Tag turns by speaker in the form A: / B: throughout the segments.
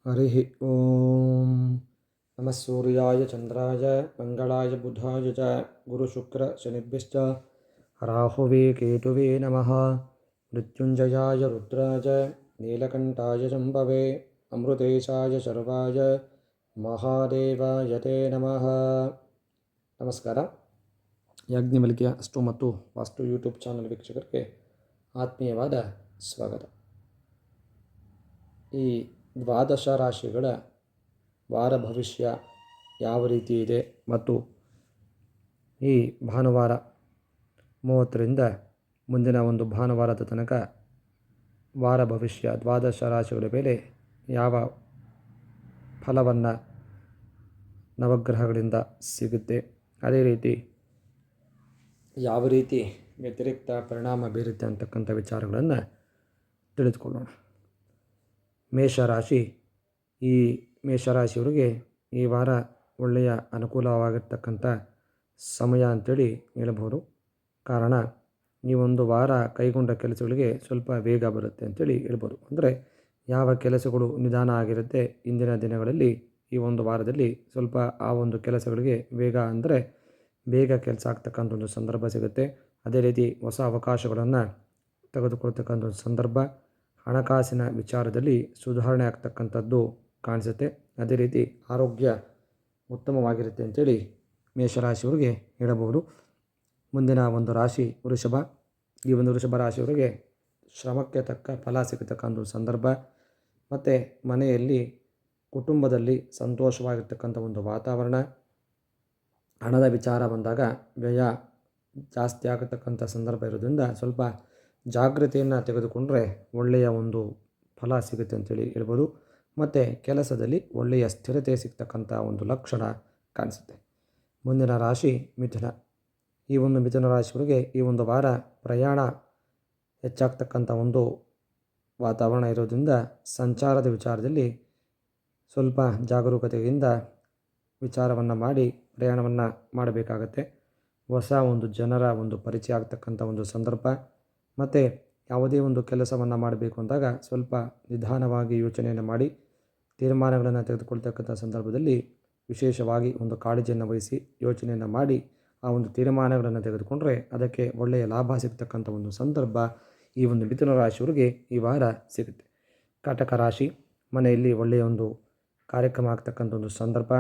A: ಹರಿ ಓಂ ನಮಃ ಸೂರ್ಯಾಯ ಚಂದ್ರಾಯ ಮಂಗಳಾಯ ಬುಧಾಯ ಚ ಗುರುಶುಕ್ರ ಶನಿಭ್ಯಶ್ಚ ರಾಹುವೇ ಕೇತುವೇ ನಮಃ ಮೃತ್ಯುಂಜಯಾಯ ರುದ್ರಾಯ ನೀಲಕಂಠಾಯ ಶಂಭವೇ ಅಮೃತೇಶಾಯ ಶರ್ವಾಯ ಮಹಾದೇವಾಯ ತೇ ನಮಃ. ನಮಸ್ಕಾರ. ಯಾಜ್ಞವಲ್ಕ್ಯ ಅಷ್ಟು ಮತ್ತು ವಾಸ್ತು ಯೂಟ್ಯೂಬ್ ಚಾನಲ್ ವೀಕ್ಷಕರಿಗೆ ಆತ್ಮೀಯವಾದ ಸ್ವಾಗತ. ಈ ದ್ವಾದಶ ರಾಶಿಗಳ ವಾರ ಭವಿಷ್ಯ ಯಾವ ರೀತಿ ಇದೆ ಮತ್ತು ಈ ಭಾನುವಾರ 30ರಿಂದ ಮುಂದಿನ ಒಂದು ಭಾನುವಾರದ ತನಕ ವಾರ ಭವಿಷ್ಯ ದ್ವಾದಶ ರಾಶಿಗಳ ಮೇಲೆ ಯಾವ ಫಲವನ್ನು ನವಗ್ರಹಗಳಿಂದ ಸಿಗುತ್ತೆ, ಅದೇ ರೀತಿ ಯಾವ ರೀತಿ ವ್ಯತಿರಿಕ್ತ ಪರಿಣಾಮ ಬೀರುತ್ತೆ ಅಂತಕ್ಕಂಥ ವಿಚಾರಗಳನ್ನು ತಿಳಿದುಕೊಳ್ಳೋಣ. ಮೇಷರಾಶಿ. ಈ ಮೇಷರಾಶಿಯವರಿಗೆ ಈ ವಾರ ಒಳ್ಳೆಯ ಅನುಕೂಲವಾಗಿರ್ತಕ್ಕಂಥ ಸಮಯ ಅಂತೇಳಿ ಹೇಳಬಹುದು. ಕಾರಣ, ಈ ಒಂದು ವಾರ ಕೈಗೊಂಡ ಕೆಲಸಗಳಿಗೆ ಸ್ವಲ್ಪ ವೇಗ ಬರುತ್ತೆ ಅಂತೇಳಿ ಹೇಳ್ಬೋದು. ಅಂದರೆ ಯಾವ ಕೆಲಸಗಳು ನಿಧಾನ ಆಗಿರುತ್ತೆ ಇಂದಿನ ದಿನಗಳಲ್ಲಿ, ಈ ಒಂದು ವಾರದಲ್ಲಿ ಸ್ವಲ್ಪ ಆ ಒಂದು ಕೆಲಸಗಳಿಗೆ ವೇಗ, ಅಂದರೆ ಬೇಗ ಕೆಲಸ ಆಗ್ತಕ್ಕಂಥ ಒಂದು ಸಂದರ್ಭ ಸಿಗುತ್ತೆ. ಅದೇ ರೀತಿ ಹೊಸ ಅವಕಾಶಗಳನ್ನು ತೆಗೆದುಕೊಳ್ತಕ್ಕಂಥ ಒಂದು ಸಂದರ್ಭ, ಹಣಕಾಸಿನ ವಿಚಾರದಲ್ಲಿ ಸುಧಾರಣೆ ಆಗ್ತಕ್ಕಂಥದ್ದು ಕಾಣಿಸುತ್ತೆ. ಅದೇ ರೀತಿ ಆರೋಗ್ಯ ಉತ್ತಮವಾಗಿರುತ್ತೆ ಅಂತೇಳಿ ಮೇಷರಾಶಿಯವರಿಗೆ ಹೇಳಬಹುದು. ಮುಂದಿನ ಒಂದು ರಾಶಿ ವೃಷಭ. ಈ ಒಂದು ವೃಷಭ ರಾಶಿಯವರಿಗೆ ಶ್ರಮಕ್ಕೆ ತಕ್ಕ ಫಲ ಸಿಗತಕ್ಕಂಥ ಒಂದು ಸಂದರ್ಭ, ಮತ್ತು ಮನೆಯಲ್ಲಿ ಕುಟುಂಬದಲ್ಲಿ ಸಂತೋಷವಾಗಿರ್ತಕ್ಕಂಥ ಒಂದು ವಾತಾವರಣ. ಹಣದ ವಿಚಾರ ಬಂದಾಗ ವ್ಯಯ ಜಾಸ್ತಿ ಆಗತಕ್ಕಂಥ ಸಂದರ್ಭ ಇರೋದ್ರಿಂದ ಸ್ವಲ್ಪ ಜಾಗ್ರತೆಯನ್ನು ತೆಗೆದುಕೊಂಡ್ರೆ ಒಳ್ಳೆಯ ಒಂದು ಫಲ ಸಿಗುತ್ತೆ ಅಂತೇಳಿ ಹೇಳ್ಬೋದು. ಮತ್ತು ಕೆಲಸದಲ್ಲಿ ಒಳ್ಳೆಯ ಸ್ಥಿರತೆ ಸಿಗ್ತಕ್ಕಂಥ ಒಂದು ಲಕ್ಷಣ ಕಾಣಿಸುತ್ತೆ. ಮುಂದಿನ ರಾಶಿ ಮಿಥುನ. ಈ ಒಂದು ಮಿಥುನ ರಾಶಿಯವರಿಗೆ ಈ ಒಂದು ವಾರ ಪ್ರಯಾಣ ಹೆಚ್ಚಾಗ್ತಕ್ಕಂಥ ಒಂದು ವಾತಾವರಣ ಇರೋದ್ರಿಂದ ಸಂಚಾರದ ವಿಚಾರದಲ್ಲಿ ಸ್ವಲ್ಪ ಜಾಗರೂಕತೆಯಿಂದ ವಿಚಾರವನ್ನು ಮಾಡಿ ಪ್ರಯಾಣವನ್ನು ಮಾಡಬೇಕಾಗತ್ತೆ. ಹೊಸ ಒಂದು ಜನರ ಒಂದು ಪರಿಚಯ ಆಗ್ತಕ್ಕಂಥ ಒಂದು ಸಂದರ್ಭ, ಮತ್ತು ಯಾವುದೇ ಒಂದು ಕೆಲಸವನ್ನು ಮಾಡಬೇಕು ಅಂದಾಗ ಸ್ವಲ್ಪ ನಿಧಾನವಾಗಿ ಯೋಚನೆಯನ್ನು ಮಾಡಿ ತೀರ್ಮಾನಗಳನ್ನು ತೆಗೆದುಕೊಳ್ತಕ್ಕಂಥ ಸಂದರ್ಭದಲ್ಲಿ ವಿಶೇಷವಾಗಿ ಒಂದು ಕಾಳಜಿಯನ್ನು ವಹಿಸಿ ಯೋಚನೆಯನ್ನು ಮಾಡಿ ಆ ಒಂದು ತೀರ್ಮಾನಗಳನ್ನು ತೆಗೆದುಕೊಂಡ್ರೆ ಅದಕ್ಕೆ ಒಳ್ಳೆಯ ಲಾಭ ಸಿಗ್ತಕ್ಕಂಥ ಒಂದು ಸಂದರ್ಭ ಈ ಒಂದು ಮಿಥುನ ರಾಶಿಯವರಿಗೆ ಈ ವಾರ ಸಿಗುತ್ತೆ. ಕಟಕ ರಾಶಿ. ಮನೆಯಲ್ಲಿ ಒಳ್ಳೆಯ ಒಂದು ಕಾರ್ಯಕ್ರಮ ಆಗ್ತಕ್ಕಂಥ ಒಂದು ಸಂದರ್ಭ,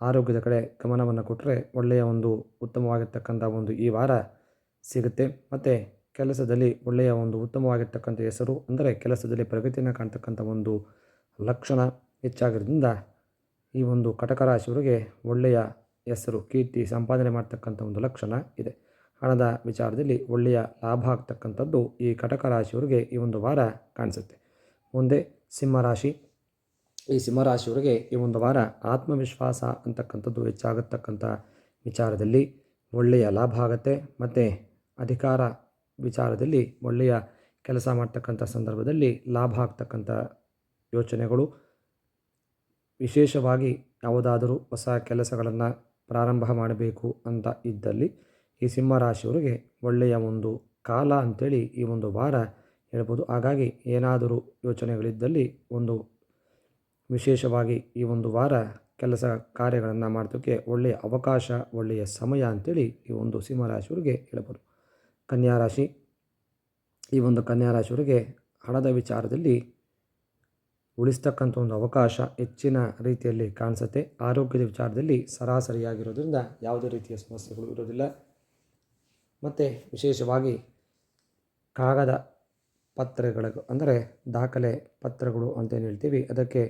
A: ಆರೋಗ್ಯದ ಕಡೆ ಗಮನವನ್ನು ಕೊಟ್ಟರೆ ಒಳ್ಳೆಯ ಒಂದು ಉತ್ತಮವಾಗಿರ್ತಕ್ಕಂಥ ಒಂದು ಈ ವಾರ ಸಿಗುತ್ತೆ. ಮತ್ತು ಕೆಲಸದಲ್ಲಿ ಒಳ್ಳೆಯ ಒಂದು ಉತ್ತಮವಾಗಿರ್ತಕ್ಕಂಥ ಹೆಸರು, ಅಂದರೆ ಕೆಲಸದಲ್ಲಿ ಪ್ರಗತಿಯನ್ನು ಕಾಣ್ತಕ್ಕಂಥ ಒಂದು ಲಕ್ಷಣ ಹೆಚ್ಚಾಗಿರೋದ್ರಿಂದ ಈ ಒಂದು ಕಟಕ ರಾಶಿಯವರಿಗೆ ಒಳ್ಳೆಯ ಹೆಸರು, ಕೀರ್ತಿ ಸಂಪಾದನೆ ಮಾಡ್ತಕ್ಕಂಥ ಒಂದು ಲಕ್ಷಣ ಇದೆ. ಹಣದ ವಿಚಾರದಲ್ಲಿ ಒಳ್ಳೆಯ ಲಾಭ ಆಗ್ತಕ್ಕಂಥದ್ದು ಈ ಕಟಕ ರಾಶಿಯವರಿಗೆ ಈ ಒಂದು ವಾರ ಕಾಣಿಸುತ್ತೆ. ಮುಂದೆ ಸಿಂಹರಾಶಿ. ಈ ಸಿಂಹರಾಶಿಯವರಿಗೆ ಈ ಒಂದು ವಾರ ಆತ್ಮವಿಶ್ವಾಸ ಅಂತಕ್ಕಂಥದ್ದು ಹೆಚ್ಚಾಗತಕ್ಕಂಥ ವಿಚಾರದಲ್ಲಿ ಒಳ್ಳೆಯ ಲಾಭ ಆಗುತ್ತೆ. ಮತ್ತು ಅಧಿಕಾರ ವಿಚಾರದಲ್ಲಿ ಒಳ್ಳೆಯ ಕೆಲಸ ಮಾಡ್ತಕ್ಕಂಥ ಸಂದರ್ಭದಲ್ಲಿ ಲಾಭ ಆಗ್ತಕ್ಕಂಥ ಯೋಚನೆಗಳು. ವಿಶೇಷವಾಗಿ ಯಾವುದಾದರೂ ಹೊಸ ಕೆಲಸಗಳನ್ನು ಪ್ರಾರಂಭ ಮಾಡಬೇಕು ಅಂತ ಇದ್ದಲ್ಲಿ ಈ ಸಿಂಹರಾಶಿಯವರಿಗೆ ಒಳ್ಳೆಯ ಒಂದು ಕಾಲ ಅಂಥೇಳಿ ಈ ಒಂದು ವಾರ ಹೇಳ್ಬೋದು. ಹಾಗಾಗಿ ಏನಾದರೂ ಯೋಚನೆಗಳಿದ್ದಲ್ಲಿ ಒಂದು ವಿಶೇಷವಾಗಿ ಈ ಒಂದು ವಾರ ಕೆಲಸ ಕಾರ್ಯಗಳನ್ನು ಮಾಡೋದಕ್ಕೆ ಒಳ್ಳೆಯ ಅವಕಾಶ, ಒಳ್ಳೆಯ ಸಮಯ ಅಂಥೇಳಿ ಈ ಒಂದು ಸಿಂಹರಾಶಿಯವರಿಗೆ ಹೇಳ್ಬೋದು. ಕನ್ಯಾ ರಾಶಿ. ಈ ಒಂದು ಕನ್ಯಾ ರಾಶಿಯವರಿಗೆ ಹಣದ ವಿಚಾರದಲ್ಲಿ ಉಳಿಸ್ತಕ್ಕಂಥ ಒಂದು ಅವಕಾಶ ಹೆಚ್ಚಿನ ರೀತಿಯಲ್ಲಿ ಕಾಣಿಸುತ್ತೆ. ಆರೋಗ್ಯದ ವಿಚಾರದಲ್ಲಿ ಸರಾಸರಿಯಾಗಿರೋದ್ರಿಂದ ಯಾವುದೇ ರೀತಿಯ ಸಮಸ್ಯೆಗಳು ಇರೋದಿಲ್ಲ. ಮತ್ತು ವಿಶೇಷವಾಗಿ ಕಾಗದ ಪತ್ರಗಳು, ಅಂದರೆ ದಾಖಲೆ ಪತ್ರಗಳು ಅಂತೇನು ಹೇಳ್ತೀವಿ, ಅದಕ್ಕೆ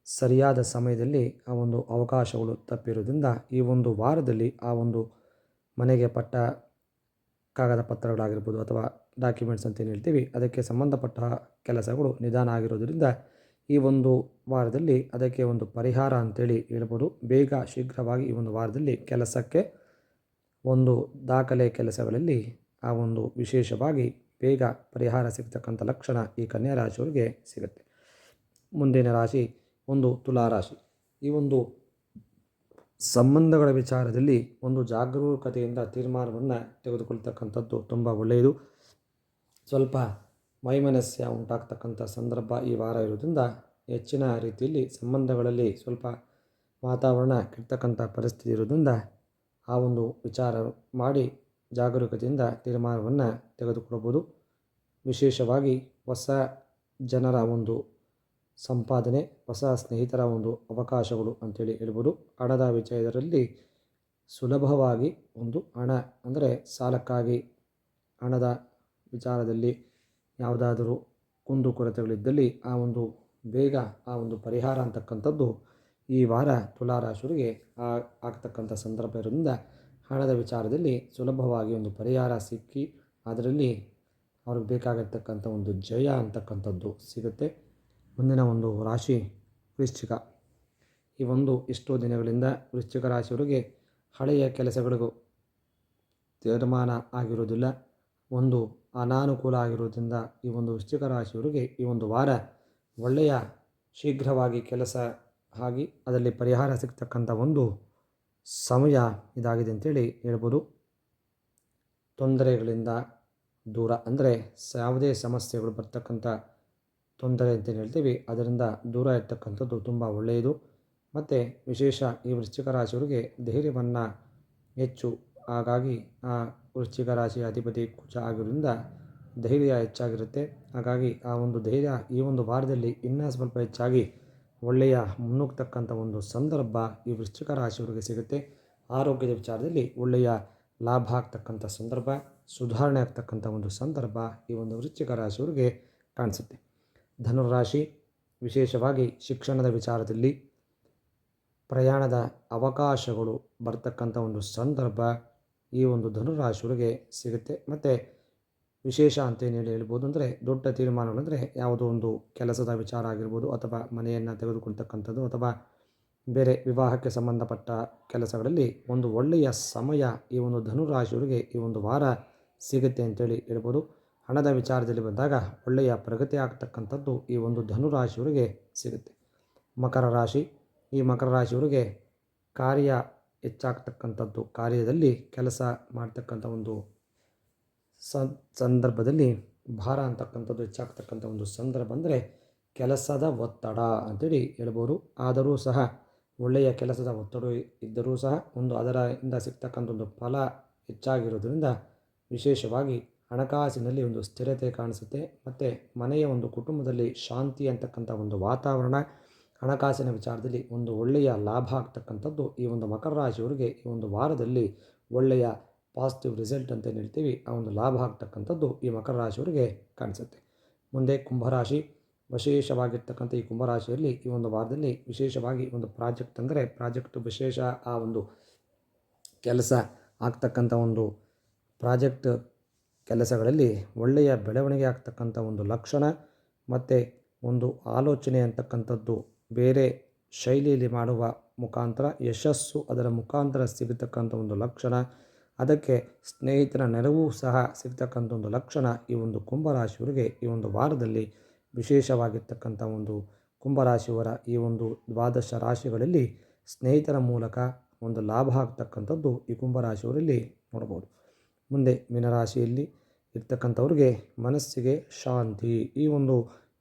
A: ಸರಿಯಾದ ಸಮಯದಲ್ಲಿ ಆ ಒಂದು ಅವಕಾಶಗಳು ತಪ್ಪಿರೋದ್ರಿಂದ ಈ ಒಂದು ವಾರದಲ್ಲಿ ಆ ಒಂದು ಮನೆಗೆ ಪಟ್ಟ ಕಾಗದ ಪತ್ರಗಳಾಗಿರ್ಬೋದು ಅಥವಾ ಡಾಕ್ಯುಮೆಂಟ್ಸ್ ಅಂತೇನು ಹೇಳ್ತೀವಿ, ಅದಕ್ಕೆ ಸಂಬಂಧಪಟ್ಟ ಕೆಲಸಗಳು ನಿಧಾನ ಆಗಿರೋದ್ರಿಂದ ಈ ಒಂದು ವಾರದಲ್ಲಿ ಅದಕ್ಕೆ ಒಂದು ಪರಿಹಾರ ಅಂತೇಳಿ ಹೇಳ್ಬೋದು. ಬೇಗ ಶೀಘ್ರವಾಗಿ ಈ ಒಂದು ವಾರದಲ್ಲಿ ಕೆಲಸಕ್ಕೆ ಒಂದು ದಾಖಲೆ ಕೆಲಸಗಳಲ್ಲಿ ಆ ಒಂದು ವಿಶೇಷವಾಗಿ ಬೇಗ ಪರಿಹಾರ ಸಿಗ್ತಕ್ಕಂಥ ಲಕ್ಷಣ ಈ ಕನ್ಯಾ ರಾಶಿಯವರಿಗೆ ಸಿಗುತ್ತೆ. ಮುಂದಿನ ರಾಶಿ ಒಂದು ತುಲಾರಾಶಿ. ಈ ಒಂದು ಸಂಬಂಧಗಳ ವಿಚಾರದಲ್ಲಿ ಒಂದು ಜಾಗರೂಕತೆಯಿಂದ ತೀರ್ಮಾನವನ್ನು ತೆಗೆದುಕೊಳ್ತಕ್ಕಂಥದ್ದು ತುಂಬ ಒಳ್ಳೆಯದು. ಸ್ವಲ್ಪ ವೈಮನಸ್ಯ ಉಂಟಾಗ್ತಕ್ಕಂಥ ಸಂದರ್ಭ ಈ ವಾರ ಇರೋದ್ರಿಂದ ಹೆಚ್ಚಿನ ರೀತಿಯಲ್ಲಿ ಸಂಬಂಧಗಳಲ್ಲಿ ಸ್ವಲ್ಪ ವಾತಾವರಣ ಕೆಡ್ತಕ್ಕಂಥ ಪರಿಸ್ಥಿತಿ ಇರೋದ್ರಿಂದ ಆ ಒಂದು ವಿಚಾರ ಮಾಡಿ ಜಾಗರೂಕತೆಯಿಂದ ತೀರ್ಮಾನವನ್ನು ತೆಗೆದುಕೊಳ್ಳಬಹುದು. ವಿಶೇಷವಾಗಿ ಹೊಸ ಜನರ ಒಂದು ಸಂಪಾದನೆ, ಹೊಸ ಸ್ನೇಹಿತರ ಒಂದು ಅವಕಾಶಗಳು ಅಂತೇಳಿ ಹೇಳ್ಬೋದು. ಹಣದ ವಿಷಯದಲ್ಲಿ ಸುಲಭವಾಗಿ ಒಂದು ಹಣ ಅಂದರೆ ಸಾಲಕ್ಕಾಗಿ ಹಣದ ವಿಚಾರದಲ್ಲಿ ಯಾವುದಾದರೂ ಕುಂದುಕೊರತೆಗಳಿದ್ದಲ್ಲಿ ಆ ಒಂದು ಬೇಗ ಆ ಒಂದು ಪರಿಹಾರ ಅಂತಕ್ಕಂಥದ್ದು ಈ ವಾರ ತುಲಾರಾಶಿಯವರಿಗೆ ಆಗ್ತಕ್ಕಂಥ ಸಂದರ್ಭ ಇರೋದ್ರಿಂದ ಹಣದ ವಿಚಾರದಲ್ಲಿ ಸುಲಭವಾಗಿ ಒಂದು ಪರಿಹಾರ ಸಿಕ್ಕಿ ಅದರಲ್ಲಿ ಅವ್ರಿಗೆ ಬೇಕಾಗಿರ್ತಕ್ಕಂಥ ಒಂದು ಜಯ ಅಂತಕ್ಕಂಥದ್ದು ಸಿಗುತ್ತೆ. ಮುಂದಿನ ಒಂದು ರಾಶಿ ವೃಶ್ಚಿಕ. ಈ ಒಂದು ಎಷ್ಟೋ ದಿನಗಳಿಂದ ವೃಶ್ಚಿಕ ರಾಶಿಯವರಿಗೆ ಹಳೆಯ ಕೆಲಸಗಳಿಗೂ ತೀರ್ಮಾನ ಆಗಿರೋದಿಲ್ಲ, ಒಂದು ಅನಾನುಕೂಲ ಆಗಿರೋದ್ರಿಂದ ಈ ಒಂದು ವೃಶ್ಚಿಕ ರಾಶಿಯವರಿಗೆ ಈ ಒಂದು ವಾರ ಒಳ್ಳೆಯ ಶೀಘ್ರವಾಗಿ ಕೆಲಸ ಆಗಿ ಅದರಲ್ಲಿ ಪರಿಹಾರ ಸಿಗ್ತಕ್ಕಂಥ ಒಂದು ಸಮಯ ಇದಾಗಿದೆ ಅಂತೇಳಿ ಹೇಳ್ಬೋದು. ತೊಂದರೆಗಳಿಂದ ದೂರ ಅಂದರೆ ಯಾವುದೇ ಸಮಸ್ಯೆಗಳು ಬರ್ತಕ್ಕಂಥ ತೊಂದರೆ ಅಂತೇನು ಹೇಳ್ತೀವಿ ಅದರಿಂದ ದೂರ ಇರ್ತಕ್ಕಂಥದ್ದು ತುಂಬ ಒಳ್ಳೆಯದು. ಮತ್ತು ವಿಶೇಷ ಈ ವೃಶ್ಚಿಕ ರಾಶಿಯವರಿಗೆ ಧೈರ್ಯವನ್ನು ಹೆಚ್ಚು, ಹಾಗಾಗಿ ಆ ವೃಶ್ಚಿಕ ರಾಶಿಯ ಅಧಿಪತಿ ಕುಜ ಆಗಿರೋದ್ರಿಂದ ಧೈರ್ಯ ಹೆಚ್ಚಾಗಿರುತ್ತೆ. ಹಾಗಾಗಿ ಆ ಒಂದು ಧೈರ್ಯ ಈ ಒಂದು ವಾರದಲ್ಲಿ ಇನ್ನೂ ಸ್ವಲ್ಪ ಹೆಚ್ಚಾಗಿ ಒಳ್ಳೆಯ ಮುನ್ನುಗ್ತಕ್ಕಂಥ ಒಂದು ಸಂದರ್ಭ ಈ ವೃಶ್ಚಿಕ ರಾಶಿಯವರಿಗೆ ಸಿಗುತ್ತೆ. ಆರೋಗ್ಯದ ವಿಚಾರದಲ್ಲಿ ಒಳ್ಳೆಯ ಲಾಭ ಆಗ್ತಕ್ಕಂಥ ಸಂದರ್ಭ, ಸುಧಾರಣೆ ಆಗ್ತಕ್ಕಂಥ ಒಂದು ಸಂದರ್ಭ ಈ ಒಂದು ವೃಶ್ಚಿಕ ರಾಶಿಯವರಿಗೆ ಕಾಣಿಸುತ್ತೆ. ಧನುರಾಶಿ. ವಿಶೇಷವಾಗಿ ಶಿಕ್ಷಣದ ವಿಚಾರದಲ್ಲಿ ಪ್ರಯಾಣದ ಅವಕಾಶಗಳು ಬರ್ತಕ್ಕಂಥ ಒಂದು ಸಂದರ್ಭ ಈ ಒಂದು ಧನುರಾಶಿಯವರಿಗೆ ಸಿಗುತ್ತೆ. ಮತ್ತು ವಿಶೇಷ ಅಂತೇನು ಹೇಳ್ಬೋದು ಅಂದರೆ ದೊಡ್ಡ ತೀರ್ಮಾನಗಳಂದರೆ ಯಾವುದೋ ಒಂದು ಕೆಲಸದ ವಿಚಾರ ಆಗಿರ್ಬೋದು, ಅಥವಾ ಮನೆಯನ್ನು ತೆಗೆದುಕೊಳ್ತಕ್ಕಂಥದ್ದು, ಅಥವಾ ಬೇರೆ ವಿವಾಹಕ್ಕೆ ಸಂಬಂಧಪಟ್ಟ ಕೆಲಸಗಳಲ್ಲಿ ಒಂದು ಒಳ್ಳೆಯ ಸಮಯ ಈ ಒಂದು ಧನುರಾಶಿಯವರಿಗೆ ಈ ಒಂದು ವಾರ ಸಿಗುತ್ತೆ ಅಂತೇಳಿ ಹೇಳ್ಬೋದು. ಹಣದ ವಿಚಾರದಲ್ಲಿ ಬಂದಾಗ ಒಳ್ಳೆಯ ಪ್ರಗತಿ ಆಗ್ತಕ್ಕಂಥದ್ದು ಈ ಒಂದು ಧನುರಾಶಿಯವರಿಗೆ ಸಿಗುತ್ತೆ. ಮಕರ ರಾಶಿ. ಈ ಮಕರ ರಾಶಿಯವರಿಗೆ ಕಾರ್ಯ ಹೆಚ್ಚಾಗ್ತಕ್ಕಂಥದ್ದು, ಕಾರ್ಯದಲ್ಲಿ ಕೆಲಸ ಮಾಡ್ತಕ್ಕಂಥ ಒಂದು ಸಂದರ್ಭದಲ್ಲಿ ಭಾರ ಅಂತಕ್ಕಂಥದ್ದು ಹೆಚ್ಚಾಗ್ತಕ್ಕಂಥ ಒಂದು ಸಂದರ್ಭ ಅಂದರೆ ಕೆಲಸದ ಒತ್ತಡ ಅಂತೇಳಿ ಹೇಳ್ಬೋದು. ಆದರೂ ಸಹ ಒಳ್ಳೆಯ ಕೆಲಸದ ಒತ್ತಡ ಇದ್ದರೂ ಸಹ ಒಂದು ಅದರಿಂದ ಸಿಗ್ತಕ್ಕಂಥ ಒಂದು ಫಲ ಹೆಚ್ಚಾಗಿರೋದ್ರಿಂದ ವಿಶೇಷವಾಗಿ ಹಣಕಾಸಿನಲ್ಲಿ ಒಂದು ಸ್ಥಿರತೆ ಕಾಣಿಸುತ್ತೆ. ಮತ್ತು ಮನೆಯ ಒಂದು ಕುಟುಂಬದಲ್ಲಿ ಶಾಂತಿ ಅಂತಕ್ಕಂಥ ಒಂದು ವಾತಾವರಣ, ಹಣಕಾಸಿನ ವಿಚಾರದಲ್ಲಿ ಒಂದು ಒಳ್ಳೆಯ ಲಾಭ ಆಗ್ತಕ್ಕಂಥದ್ದು ಈ ಒಂದು ಮಕರ ರಾಶಿಯವರಿಗೆ ಈ ಒಂದು ವಾರದಲ್ಲಿ ಒಳ್ಳೆಯ ಪಾಸಿಟಿವ್ ರಿಸಲ್ಟ್ ಅಂತ ಹೇಳ್ತೀವಿ, ಆ ಒಂದು ಲಾಭ ಆಗ್ತಕ್ಕಂಥದ್ದು ಈ ಮಕರ ರಾಶಿಯವರಿಗೆ ಕಾಣಿಸುತ್ತೆ. ಮುಂದೆ ಕುಂಭರಾಶಿ. ವಿಶೇಷವಾಗಿರ್ತಕ್ಕಂಥ ಈ ಕುಂಭರಾಶಿಯಲ್ಲಿ ಈ ಒಂದು ವಾರದಲ್ಲಿ ವಿಶೇಷವಾಗಿ ಒಂದು ಪ್ರಾಜೆಕ್ಟ್ ಅಂದರೆ ಪ್ರಾಜೆಕ್ಟ್ ವಿಶೇಷ ಆ ಒಂದು ಕೆಲಸ ಆಗ್ತಕ್ಕಂಥ ಒಂದು ಪ್ರಾಜೆಕ್ಟ್ ಕೆಲಸಗಳಲ್ಲಿ ಒಳ್ಳೆಯ ಬೆಳವಣಿಗೆ ಆಗ್ತಕ್ಕಂಥ ಒಂದು ಲಕ್ಷಣ, ಮತ್ತು ಒಂದು ಆಲೋಚನೆ ಅಂತಕ್ಕಂಥದ್ದು ಬೇರೆ ಶೈಲಿಯಲ್ಲಿ ಮಾಡುವ ಮುಖಾಂತರ ಯಶಸ್ಸು ಅದರ ಮುಖಾಂತರ ಸಿಗತಕ್ಕಂಥ ಒಂದು ಲಕ್ಷಣ, ಅದಕ್ಕೆ ಸ್ನೇಹಿತರ ನೆರವು ಸಹ ಸಿಗ್ತಕ್ಕಂಥ ಒಂದು ಲಕ್ಷಣ ಈ ಒಂದು ಕುಂಭರಾಶಿಯವರಿಗೆ ಈ ಒಂದು ವಾರದಲ್ಲಿ ವಿಶೇಷವಾಗಿರ್ತಕ್ಕಂಥ ಒಂದು ಕುಂಭರಾಶಿಯವರ ಈ ಒಂದು ದ್ವಾದಶ ರಾಶಿಗಳಲ್ಲಿ ಸ್ನೇಹಿತರ ಮೂಲಕ ಒಂದು ಲಾಭ ಆಗ್ತಕ್ಕಂಥದ್ದು ಈ ಕುಂಭರಾಶಿಯವರಲ್ಲಿ ನೋಡ್ಬೋದು. ಮುಂದೆ ಮೀನರಾಶಿಯಲ್ಲಿ ಇರ್ತಕ್ಕಂಥವ್ರಿಗೆ ಮನಸ್ಸಿಗೆ ಶಾಂತಿ. ಈ ಒಂದು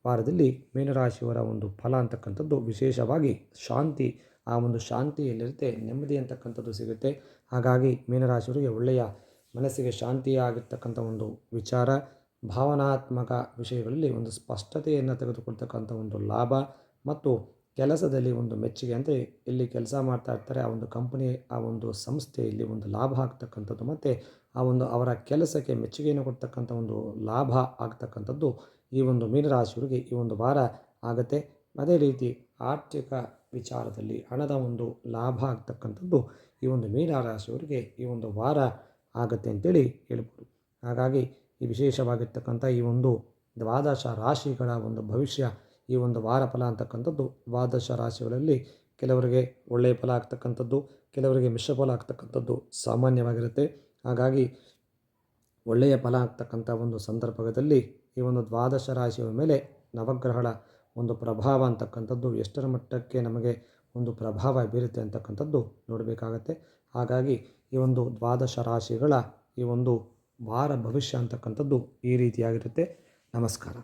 A: ವಾರದಲ್ಲಿ ಮೀನರಾಶಿಯವರ ಒಂದು ಫಲ ಅಂತಕ್ಕಂಥದ್ದು ವಿಶೇಷವಾಗಿ ಶಾಂತಿ, ಆ ಒಂದು ಶಾಂತಿಯಲ್ಲಿರುತ್ತೆ, ನೆಮ್ಮದಿ ಅಂತಕ್ಕಂಥದ್ದು ಸಿಗುತ್ತೆ. ಹಾಗಾಗಿ ಮೀನರಾಶಿಯವರಿಗೆ ಒಳ್ಳೆಯ ಮನಸ್ಸಿಗೆ ಶಾಂತಿಯಾಗಿರ್ತಕ್ಕಂಥ ಒಂದು ವಿಚಾರ, ಭಾವನಾತ್ಮಕ ವಿಷಯಗಳಲ್ಲಿ ಒಂದು ಸ್ಪಷ್ಟತೆಯನ್ನು ತೆಗೆದುಕೊಳ್ತಕ್ಕಂಥ ಒಂದು ಲಾಭ, ಮತ್ತು ಕೆಲಸದಲ್ಲಿ ಒಂದು ಮೆಚ್ಚುಗೆ ಅಂದರೆ ಎಲ್ಲಿ ಕೆಲಸ ಮಾಡ್ತಾ ಇರ್ತಾರೆ ಆ ಒಂದು ಕಂಪನಿ ಆ ಒಂದು ಸಂಸ್ಥೆಯಲ್ಲಿ ಒಂದು ಲಾಭ ಆಗ್ತಕ್ಕಂಥದ್ದು, ಮತ್ತು ಆ ಒಂದು ಅವರ ಕೆಲಸಕ್ಕೆ ಮೆಚ್ಚುಗೆಯನ್ನು ಕೊಡ್ತಕ್ಕಂಥ ಒಂದು ಲಾಭ ಆಗ್ತಕ್ಕಂಥದ್ದು ಈ ಒಂದು ಮೀನರಾಶಿಯವರಿಗೆ ಈ ಒಂದು ವಾರ ಆಗುತ್ತೆ. ಅದೇ ರೀತಿ ಆರ್ಥಿಕ ವಿಚಾರದಲ್ಲಿ ಹಣದ ಒಂದು ಲಾಭ ಆಗ್ತಕ್ಕಂಥದ್ದು ಈ ಒಂದು ಮೀನರಾಶಿಯವರಿಗೆ ಈ ಒಂದು ವಾರ ಆಗುತ್ತೆ ಅಂತೇಳಿ ಹೇಳ್ಬೋದು. ಹಾಗಾಗಿ ಈ ವಿಶೇಷವಾಗಿರ್ತಕ್ಕಂಥ ಈ ಒಂದು ದ್ವಾದಶ ರಾಶಿಗಳ ಒಂದು ಭವಿಷ್ಯ ಈ ಒಂದು ವಾರ ಫಲ ಅಂತಕ್ಕಂಥದ್ದು ದ್ವಾದಶ ರಾಶಿಗಳಲ್ಲಿ ಕೆಲವರಿಗೆ ಒಳ್ಳೆಯ ಫಲ ಆಗ್ತಕ್ಕಂಥದ್ದು, ಕೆಲವರಿಗೆ ಮಿಶ್ರ ಫಲ ಆಗ್ತಕ್ಕಂಥದ್ದು ಸಾಮಾನ್ಯವಾಗಿರುತ್ತೆ. ಹಾಗಾಗಿ ಒಳ್ಳೆಯ ಫಲ ಆಗ್ತಕ್ಕಂಥ ಒಂದು ಸಂದರ್ಭದಲ್ಲಿ ಈ ಒಂದು ದ್ವಾದಶ ರಾಶಿಯ ಮೇಲೆ ನವಗ್ರಹಗಳ ಒಂದು ಪ್ರಭಾವ ಅಂತಕ್ಕಂಥದ್ದು ಎಷ್ಟರ ಮಟ್ಟಕ್ಕೆ ನಮಗೆ ಒಂದು ಪ್ರಭಾವ ಬೀರುತ್ತೆ ಅಂತಕ್ಕಂಥದ್ದು ನೋಡಬೇಕಾಗತ್ತೆ. ಹಾಗಾಗಿ ಈ ಒಂದು ದ್ವಾದಶ ರಾಶಿಗಳ ಈ ಒಂದು ವಾರ ಭವಿಷ್ಯ ಅಂತಕ್ಕಂಥದ್ದು ಈ ರೀತಿಯಾಗಿರುತ್ತೆ. ನಮಸ್ಕಾರ.